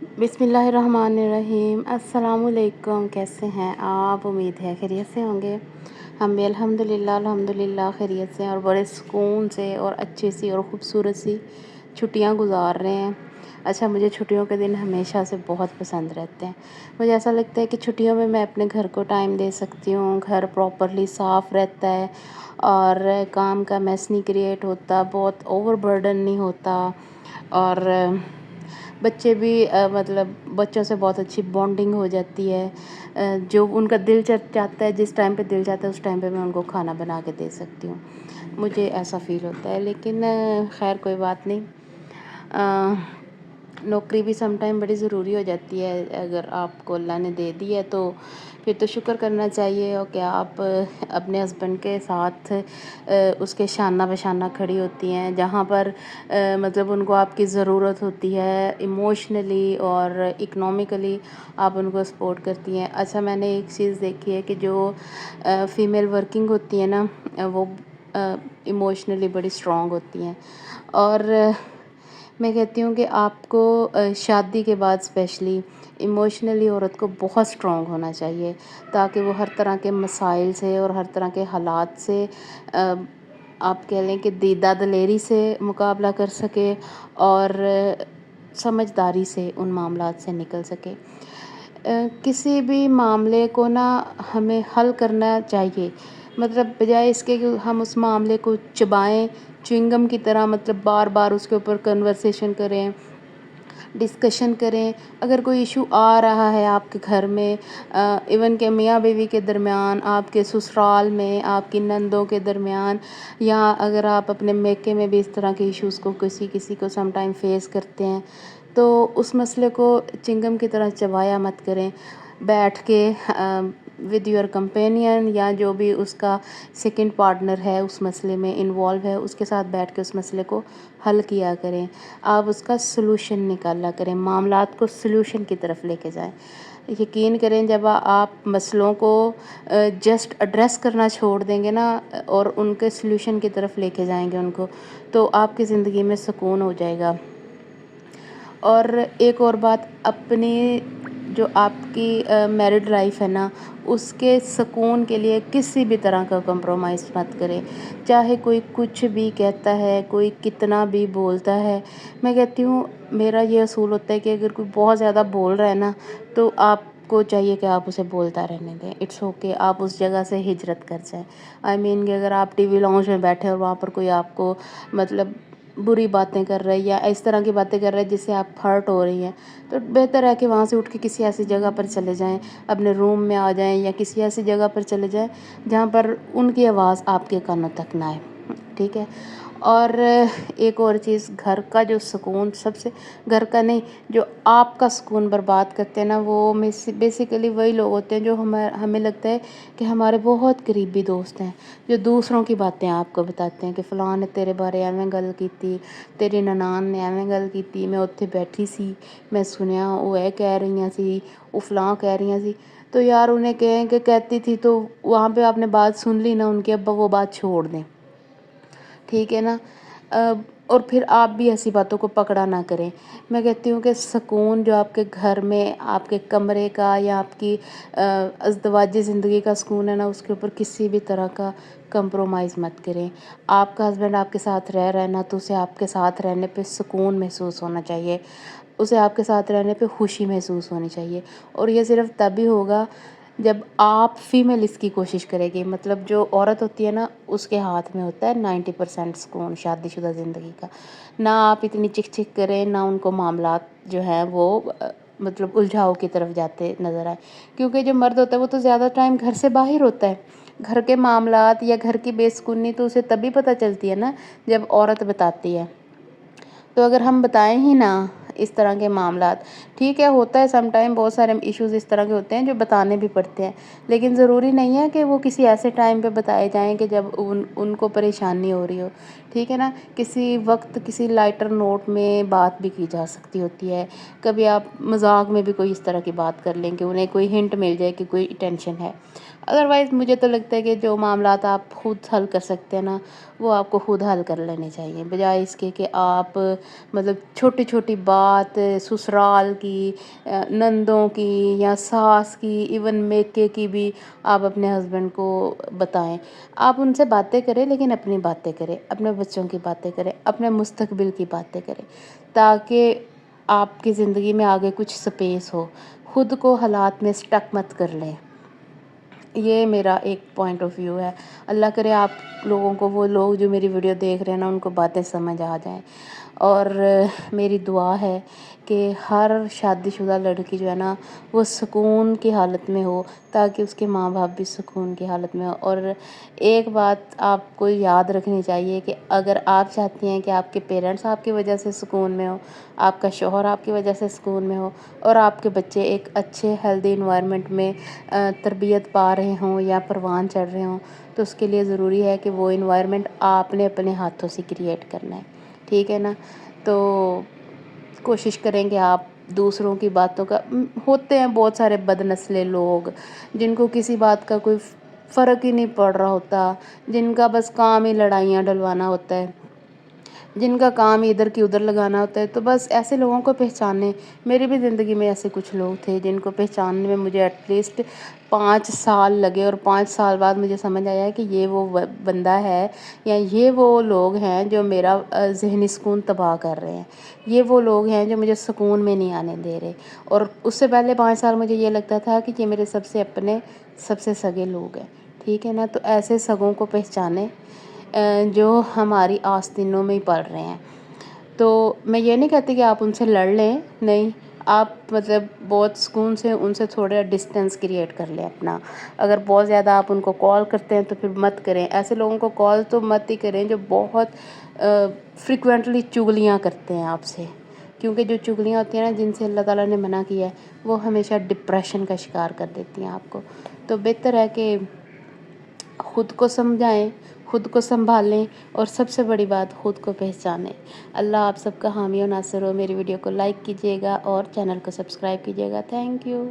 बिस्मिल्लाहिर्रहमानिर्रहीम। अस्सलाम वालेकुम। कैसे हैं आप? उम्मीद है खैरियत से होंगे। हम भी अल्हम्दुलिल्लाह खैरियत से और बड़े सुकून से और अच्छी सी और ख़ूबसूरत सी छुट्टियां गुजार रहे हैं। अच्छा, मुझे छुट्टियों के दिन हमेशा से बहुत पसंद रहते हैं। मुझे ऐसा लगता है कि छुट्टियों में मैं अपने घर को टाइम दे सकती हूँ, घर प्रॉपरली साफ़ रहता है और काम का मैस नहीं क्रिएट होता, बहुत ओवर बर्डन नहीं होता और बच्चे भी मतलब बच्चों से बहुत अच्छी बॉन्डिंग हो जाती है। जो उनका दिल चाहता है, जिस टाइम पे दिल चाहता है उस टाइम पे मैं उनको खाना बना के दे सकती हूँ। मुझे ऐसा फ़ील होता है, लेकिन खैर कोई बात नहीं। नौकरी भी सम टाइम बड़ी ज़रूरी हो जाती है। अगर आपको अल्लाह ने दे दी है तो फिर तो शुक्र करना चाहिए, और क्या आप अपने हस्बैंड के साथ उसके शाना बशाना खड़ी होती हैं, जहाँ पर मतलब उनको आपकी ज़रूरत होती है, इमोशनली और इकनॉमिकली आप उनको सपोर्ट करती हैं। अच्छा, मैंने एक चीज़ देखी है कि जो फ़ीमेल वर्किंग होती है ना, वो इमोशनली बड़ी स्ट्रॉन्ग होती हैं। और मैं कहती हूँ कि आपको शादी के बाद स्पेशली इमोशनली औरत को बहुत स्ट्रॉन्ग होना चाहिए, ताकि वो हर तरह के मसाइल से और हर तरह के हालात से आप कह लें कि दीदा दलेरी से मुकाबला कर सके और समझदारी से उन मामलात से निकल सके। किसी भी मामले को ना हमें हल करना चाहिए, मतलब बजाय इसके कि हम उस मामले को चबाएं च्युइंगम की तरह, मतलब बार बार उसके ऊपर कन्वर्सेशन करें, डिस्कशन करें। अगर कोई इशू आ रहा है आपके घर में, इवन के मियाँ बीवी के दरमियान, आपके ससुराल में, आपकी नंदों के दरमियान, या अगर आप अपने मेके में भी इस तरह के इश्यूज़ को किसी किसी को सम टाइम फेस करते हैं, तो उस मसले को चिंगम की तरह चबाया मत करें। बैठ के विद योर कंपेनियन या जो भी उसका सेकंड पार्टनर है उस मसले में इन्वॉल्व है, उसके साथ बैठ के उस मसले को हल किया करें। आप उसका सलूशन निकाला करें, मामलात को सलूशन की तरफ लेके जाएं। यकीन करें, जब आप मसलों को जस्ट एड्रेस करना छोड़ देंगे ना और उनके सलूशन की तरफ लेके जाएंगे उनको, तो आपकी ज़िंदगी में सुकून हो जाएगा। और एक और बात, अपनी जो आपकी मैरिड लाइफ है ना, उसके सुकून के लिए किसी भी तरह का कंप्रोमाइज़ मत करें। चाहे कोई कुछ भी कहता है, कोई कितना भी बोलता है, मैं कहती हूँ मेरा ये असूल होता है कि अगर कोई बहुत ज़्यादा बोल रहा है ना, तो आपको चाहिए कि आप उसे बोलता रहने दें। इट्स ओके, आप उस जगह से हिजरत कर जाएं। आई मीन कि अगर आप टीवी लाउंज में बैठे और वहाँ पर कोई आपको मतलब बुरी बातें कर रहा है या इस तरह की बातें कर रहा है जिससे आप हर्ट हो रही हैं, तो बेहतर है कि वहाँ से उठ के किसी ऐसी जगह पर चले जाएं, अपने रूम में आ जाएं या किसी ऐसी जगह पर चले जाएं जहाँ पर उनकी आवाज़ आपके कानों तक ना आए। ठीक है। और एक और चीज़, घर का जो सुकून सबसे, घर का नहीं, जो आपका सुकून बर्बाद करते हैं ना, वो बेसिकली वही लोग होते हैं जो हमें लगता है कि हमारे बहुत करीबी दोस्त हैं, जो दूसरों की बातें आपको बताते हैं कि फ़लाँ ने तेरे बारे एवें गल कीती, तेरी ननान ने एवें गल कीती, मैं उत्थे बैठी सी, मैं सुनिया वो कह रही सी, वो फ़लाँ कह रही सी। तो यार उन्हें कहें कि कहती थी तो वहाँ पे आपने बात सुन ली ना उनकी, अब वो बात छोड़ दें। ठीक है ना। और फिर आप भी ऐसी बातों को पकड़ा ना करें। मैं कहती हूँ कि सुकून जो आपके घर में, आपके कमरे का या आपकी अज़दवाजी ज़िंदगी का सुकून है ना, उसके ऊपर किसी भी तरह का कंप्रोमाइज़ मत करें। आपका हस्बैंड आपके साथ रह रहा है ना, तो उसे आपके साथ रहने पे सुकून महसूस होना चाहिए, उसे आपके साथ रहने पे खुशी महसूस होनी चाहिए। और ये सिर्फ तभी होगा जब आप फीमेल इसकी कोशिश करेगी। मतलब जो औरत होती है ना, उसके हाथ में होता है 90% सुकून शादीशुदा ज़िंदगी का। ना आप इतनी चिक चिक करें, ना उनको मामलात जो हैं वो मतलब उलझाव की तरफ जाते नज़र आए, क्योंकि जो मर्द होता है वो तो ज़्यादा टाइम घर से बाहर होता है। घर के मामलात या घर की बेसुकूनी तो उसे तभी पता चलती है ना जब औरत बताती है। तो अगर हम बताएं ही ना इस तरह के मामलात, ठीक है, होता है सम टाइम बहुत सारे इश्यूज़ इस तरह के होते हैं जो बताने भी पड़ते हैं, लेकिन ज़रूरी नहीं है कि वो किसी ऐसे टाइम पे बताए जाएं कि जब उनको परेशानी हो रही हो। ठीक है ना। किसी वक्त किसी लाइटर नोट में बात भी की जा सकती होती है। कभी आप मजाक में भी कोई इस तरह की बात कर लें कि उन्हें कोई हिंट मिल जाए कि कोई टेंशन है। अदरवाइज़ मुझे तो लगता है कि जो मामलात आप खुद हल कर सकते हैं ना, वो आपको खुद हल कर लेने चाहिए, बजाय इसके कि आप मतलब छोटी छोटी बात ससुराल की, नंदों की या सास की, इवन मेके की भी आप अपने हस्बैंड को बताएं। आप उनसे बातें करें, लेकिन अपनी बातें करें, अपने बच्चों की बातें करें, अपने मुस्तकबिल की बातें करें, ताकि आपकी ज़िंदगी में आगे कुछ स्पेस हो। खुद को हालात में स्टक मत कर लें। ये मेरा एक पॉइंट ऑफ व्यू है। अल्लाह करे आप लोगों को, वो लोग जो मेरी वीडियो देख रहे हैं ना, उनको बातें समझ आ जाएं। और मेरी दुआ है कि हर शादीशुदा लड़की जो है ना, वो सुकून की हालत में हो, ताकि उसके माँ बाप भी सुकून की हालत में हो। और एक बात आपको याद रखनी चाहिए कि अगर आप चाहती हैं कि आपके पेरेंट्स आपकी वजह से सुकून में हो, आपका शौहर आपकी वजह से सुकून में हो, और आपके बच्चे एक अच्छे हेल्दी इन्वायरमेंट में तरबियत पा रहे हों या परवान चढ़ रहे हों, तो उसके लिए ज़रूरी है कि वो इन्वायरमेंट आपने अपने हाथों से क्रिएट करना है। ठीक है ना? तो कोशिश करेंगे आप दूसरों की बातों का, होते हैं बहुत सारे बदनस्ले लोग जिनको किसी बात का कोई फ़र्क ही नहीं पड़ रहा होता, जिनका बस काम ही लड़ाइयाँ डलवाना होता है, जिनका काम इधर की उधर लगाना होता है। तो बस ऐसे लोगों को पहचाने। मेरी भी ज़िंदगी में ऐसे कुछ लोग थे जिनको पहचानने में मुझे एटलीस्ट 5 साल लगे, और 5 साल बाद मुझे समझ आया कि ये वो बंदा है, या ये वो लोग हैं जो मेरा ज़हनी सुकून तबाह कर रहे हैं, ये वो लोग हैं जो मुझे सुकून में नहीं आने दे रहे। और उससे पहले 5 साल मुझे ये लगता था कि ये मेरे सबसे अपने, सबसे सगे लोग हैं। ठीक है ना? तो ऐसे सगों को पहचाने जो हमारी आस्तीनों में ही पल रहे हैं। तो मैं ये नहीं कहती कि आप उनसे लड़ लें, नहीं, आप मतलब बहुत सुकून से उनसे थोड़ा डिस्टेंस क्रिएट कर लें अपना। अगर बहुत ज़्यादा आप उनको कॉल करते हैं तो फिर मत करें, ऐसे लोगों को कॉल तो मत ही करें जो बहुत फ्रिक्वेंटली चुगलियाँ करते हैं आपसे, क्योंकि जो चुगलियाँ होती हैं ना, जिनसे अल्लाह ताला ने मना किया है, वो हमेशा डिप्रेशन का शिकार कर देती हैं आपको। तो बेहतर है कि खुद को समझाएं, खुद को संभालें, और सबसे बड़ी बात, खुद को पहचानें। अल्लाह आप सबका हामी और नासिर हो। मेरी वीडियो को लाइक कीजिएगा और चैनल को सब्सक्राइब कीजिएगा। Thank you.